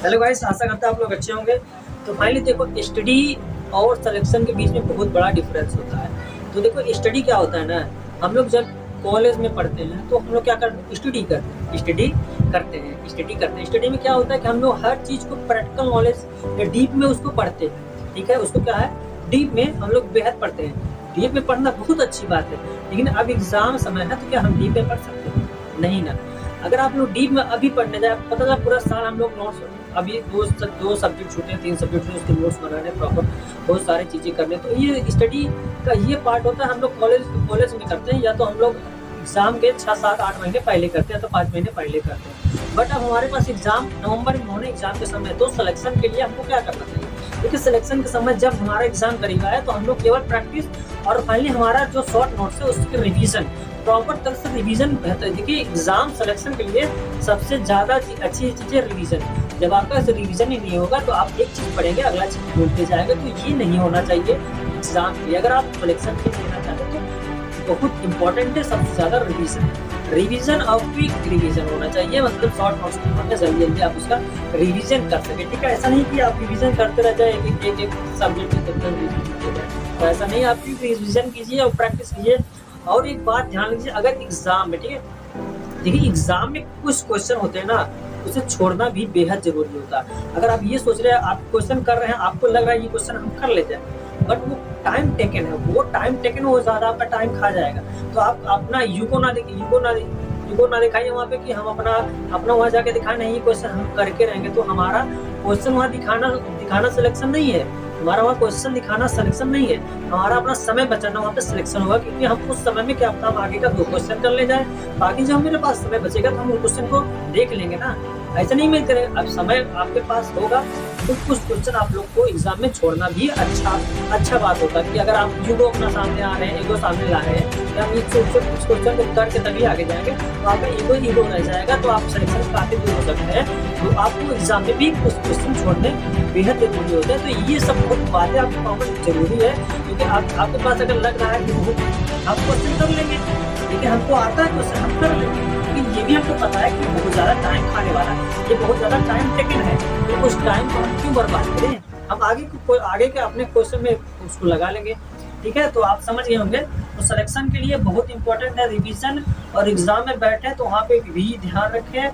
Hello guys, आशा करता है आप लोग अच्छे होंगे। तो फाइनली देखो, स्टडी और सिलेक्शन के बीच में बहुत बड़ा डिफरेंस होता है। तो देखो, स्टडी क्या होता है ना, हम लोग जब कॉलेज में पढ़ते हैं तो हम लोग क्या करते हैं, स्टडी में क्या होता है कि हम लोग हर चीज़ को प्रैक्टिकल नॉलेज या डीप में उसको पढ़ते हैं। ठीक है, उसको क्या है, डीप में हम लोग बेहद पढ़ते हैं। डीप में पढ़ना बहुत अच्छी बात है, लेकिन अब एग्जाम समय है तो क्या हम डीप में पढ़ सकते हैं? नहीं ना। अगर आप लोग डीप में अभी पढ़ने जाए, पता चला पूरा साल हम लोग नोट्स, अभी दो सब्जेक्ट छूटे, 3 सब्जेक्ट छूटे, उसके नोट्स बनाने प्रॉपर, बहुत सारी चीज़ें करने। तो ये स्टडी का ये पार्ट होता है, हम लोग कॉलेज में करते हैं, या तो हम लोग एग्जाम के 6, 7, 8 महीने पहले करते हैं, तो 5 महीने पहले करते हैं। बट अब हमारे पास एग्जाम नवंबर में होने एग्जाम के समय, तो सिलेक्शन के लिए हमको क्या करना चाहिए? देखिए, सिलेक्शन के समय जब हमारा एग्जाम करीब आए तो हम लोग केवल प्रैक्टिस और फाइनली हमारा जो शॉर्ट नोट्स है उसकी रिवीजन, प्रॉपर तरह से रिवीजन बेहतर है। देखिए, एग्जाम सिलेक्शन के लिए सबसे ज़्यादा अच्छी चीज़ है रिवीजन। जब आपका रिवीजन ही नहीं होगा तो आप एक चीज़ पढ़ेंगे, अगला चीज़ भूलते जाएंगे। तो ये नहीं होना चाहिए एग्जाम के लिए। अगर आप सिलेक्शन के लिए लेना चाहते हैं तो बहुत इंपॉर्टेंट है सबसे ज़्यादा रिवीजन और क्विक रिवीजन होना चाहिए। मतलब शॉर्ट नोट्स में जल्दी जल्दी आप उसका रिवीजन कर सके। ठीक है, ऐसा नहीं कि आप रिवीजन करते रह जाए एक सब्जेक्ट में, तो ऐसा नहीं, आप रिवीजन कीजिए और प्रैक्टिस कीजिए। और एक बात ध्यान लीजिए, अगर एग्जाम में, ठीक है, देखिए एग्जाम में कुछ क्वेश्चन होते हैं ना, उसे छोड़ना भी बेहद जरूरी होता है। अगर आप ये सोच रहे हैं, आप क्वेश्चन कर रहे हैं, आपको लग रहा है ये क्वेश्चन हम कर लेते हैं, बट वो टाइम टेकन है, वो ज़्यादा आपका टाइम खा जाएगा। तो आप अपना ईगो ना दिखाइए वहाँ पे कि हम अपना वहाँ जाके दिखाए नहीं, ये क्वेश्चन हम करके रहेंगे। तो हमारा क्वेश्चन वहाँ दिखाना सिलेक्शन नहीं है, हमारा वहाँ क्वेश्चन दिखाना सिलेक्शन नहीं है, हमारा अपना समय बचाना वहाँ पे सिलेक्शन होगा। क्योंकि हम उस समय में क्या पता हम आगे का 2 क्वेश्चन कर ले जाए, बाकी जब मेरे पास समय बचेगा तो हम उस क्वेश्चन को देख लेंगे ना। ऐसा नहीं मैं करें, अब समय आपके पास होगा तो कुछ क्वेश्चन आप लोग को एग्जाम में छोड़ना भी अच्छा बात होता है। कि अगर आप ईगो अपना सामने आ रहे हैं, ईगो सामने ला रहे हैं, तो हम कुछ क्वेश्चन को करके तभी आगे जाएंगे, तो आपका ईगो रह जाएगा, तो आप सिलेक्शन काफी दूर हो सकते हैं। तो आपको एग्जाम में भी कुछ क्वेश्चन छोड़ने बेहद जरूरी होते हैं। तो ये सब बहुत बातें आपको पढ़ना जरूरी है, क्योंकि आपके पास अगर लग रहा है कि हम क्वेश्चन कर लेंगे, ठीक है, हमको आता है क्वेश्चन हम कर लेंगे, लेकिन ये भी हमको पता है कि बहुत ज़्यादा टाइम खाने वाला है, ये बहुत ज़्यादा टाइम टेकन है। तो उस टाइम को हम क्यों बर्बाद करें? हम आगे के अपने क्वेश्चन में उसको लगा लेंगे। ठीक है, तो आप समझ गए होंगे। तो सिलेक्शन के लिए बहुत इंपॉर्टेंट है रिवीजन, और एग्जाम में बैठे तो वहाँ पे भी ध्यान रखें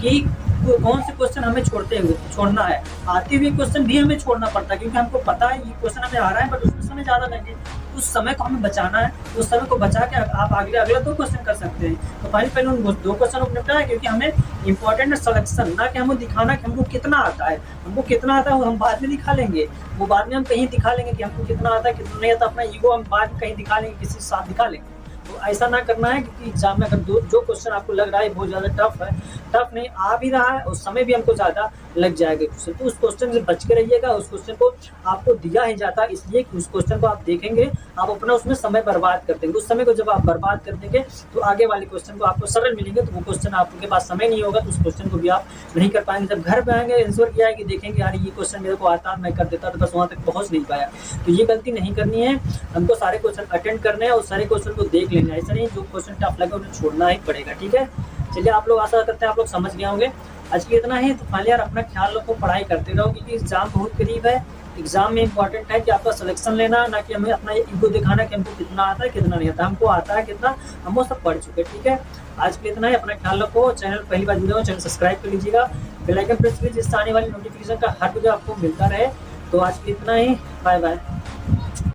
कि कौन से क्वेश्चन हमें छोड़ना है। आते हुए क्वेश्चन भी हमें छोड़ना पड़ता है, क्योंकि हमको पता है ये क्वेश्चन हमें आ रहा है, बट उसमें समय ज़्यादा लगे, उस समय को हमें बचाना है। उस समय को बचा के आप अगला 2 क्वेश्चन कर सकते हैं। तो पहले उन 2 क्वेश्चन को निपटा है, क्योंकि हमें इंपॉर्टेंट है सिलेक्शन, ना कि हमको दिखाना कि हमको कितना आता है। हमको कितना आता है वो हम बाद में दिखा लेंगे, वो बाद में हम कहीं दिखा लेंगे कि हमको कितना आता है कितना नहीं आता। अपना ईगो हम बाद में कहीं दिखा लेंगे, किसी के साथ दिखा लेंगे। तो ऐसा ना करना है, क्योंकि एग्जाम में अगर जो क्वेश्चन आपको लग रहा है बहुत ज़्यादा टफ नहीं आ भी रहा है, उस समय भी हमको ज़्यादा लग जाएगा क्वेश्चन, तो उस क्वेश्चन से बच के रहिएगा। उस क्वेश्चन को आपको दिया ही जाता है इसलिए कि उस क्वेश्चन को आप देखेंगे, आप अपना उसमें समय बर्बाद कर देंगे। उस समय को जब आप बर्बाद कर देंगे तो आगे वाले क्वेश्चन को आपको सरल मिलेंगे। तो वो क्वेश्चन आपके पास समय नहीं होगा, तो उस क्वेश्चन को भी आप नहीं कर पाएंगे। जब घर पे आएंगे, आंसर किया है कि देखेंगे यार ये क्वेश्चन मेरे को आता, मैं कर देता, तो बस वहाँ तक पहुँच नहीं पाया। तो ये गलती नहीं करनी है, हमको सारे क्वेश्चन अटेंड करने हैं और सारे क्वेश्चन को देख लेना है। ऐसा नहीं जो क्वेश्चन टफ लगे उन्हें छोड़ना ही पड़ेगा। ठीक है, चलिए, आप लोग आशा करते हैं आप लोग समझ गए होंगे। आज के इतना ही। तो फाइनली यार अपना ख्याल रखो, पढ़ाई करते रहो, क्योंकि एग्जाम बहुत करीब है। एग्जाम में इंपॉर्टेंट है कि आपका सिलेक्शन लेना, ना कि हमें अपना ईगो दिखाना कि हमको कितना आता है कितना नहीं आता। हमको आता है कितना, हम वो सब पढ़ चुके। ठीक है, आज के इतना ही। अपना ख्याल रखो। चैनल पहली बार जुड़े हो, चैनल सब्सक्राइब कर लीजिएगा, बेल आइकन प्रेस कीजिए, जिससे आने वाली नोटिफिकेशन का हर वीडियो आपको मिलता रहे। तो आज के इतना ही, बाय बाय।